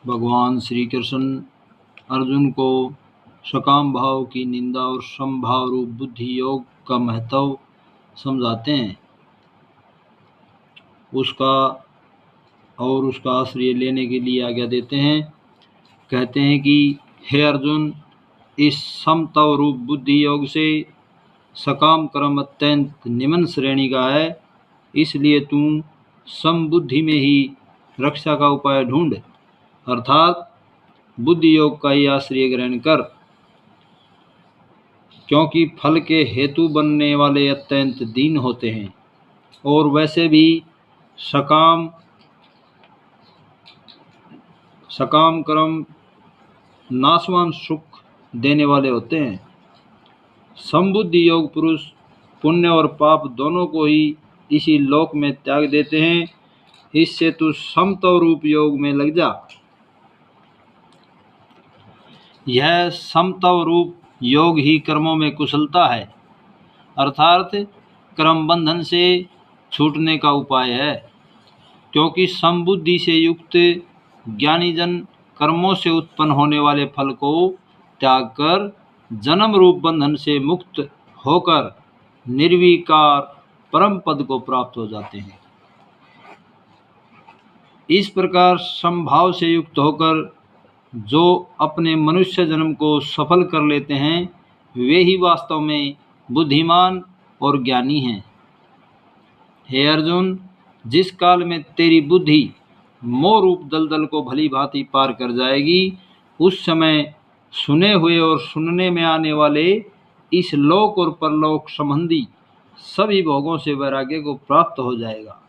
भगवान श्री कृष्ण अर्जुन को सकाम भाव की निंदा और समभाव रूप बुद्धि योग का महत्व समझाते हैं, उसका आश्रय लेने के लिए आज्ञा देते हैं। कहते हैं कि हे अर्जुन, इस समतव रूप बुद्धि योग से सकाम कर्म अत्यंत निम्न श्रेणी का है, इसलिए तू समबुद्धि में ही रक्षा का उपाय ढूंढ, अर्थात बुद्धि योग का ही आश्रय ग्रहण कर, क्योंकि फल के हेतु बनने वाले अत्यंत दीन होते हैं और वैसे भी सकाम कर्म नाशवान सुख देने वाले होते हैं। समबुद्धि योग पुरुष पुण्य और पाप दोनों को ही इसी लोक में त्याग देते हैं, इससे तू समतव रूप योग में लग जा। यह समतव रूप योग ही कर्मों में कुशलता है, अर्थात कर्म बंधन से छूटने का उपाय है, क्योंकि समबुद्धि से युक्त ज्ञानी जन कर्मों से उत्पन्न होने वाले फल को त्याग कर जन्म रूप बंधन से मुक्त होकर निर्विकार परम पद को प्राप्त हो जाते हैं। इस प्रकार समभाव से युक्त होकर जो अपने मनुष्य जन्म को सफल कर लेते हैं, वे ही वास्तव में बुद्धिमान और ज्ञानी हैं। हे अर्जुन, जिस काल में तेरी बुद्धि मोह रूप दलदल को भली भांति पार कर जाएगी, उस समय सुने हुए और सुनने में आने वाले इस लोक और परलोक संबंधी सभी भोगों से वैराग्य को प्राप्त हो जाएगा,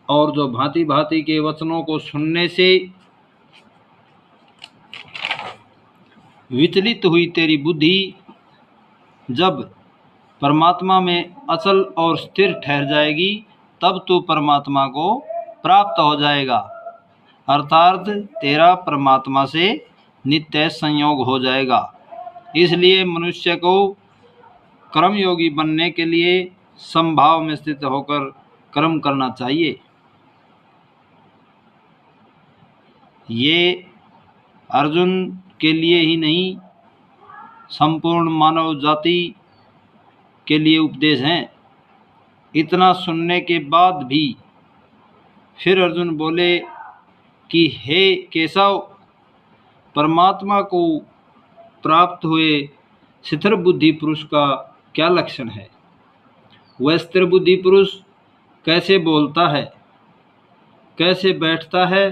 और जो भांति भांति के वचनों को सुनने से विचलित हुई तेरी बुद्धि जब परमात्मा में अचल और स्थिर ठहर जाएगी, तब तू परमात्मा को प्राप्त हो जाएगा, अर्थात तेरा परमात्मा से नित्य संयोग हो जाएगा। इसलिए मनुष्य को कर्मयोगी बनने के लिए समभाव में स्थित होकर कर्म करना चाहिए। ये अर्जुन के लिए ही नहीं, संपूर्ण मानव जाति के लिए उपदेश हैं। इतना सुनने के बाद भी फिर अर्जुन बोले कि हे केशव, परमात्मा को प्राप्त हुए स्थिर बुद्धि पुरुष का क्या लक्षण है? वह स्थिर बुद्धि पुरुष कैसे बोलता है, कैसे बैठता है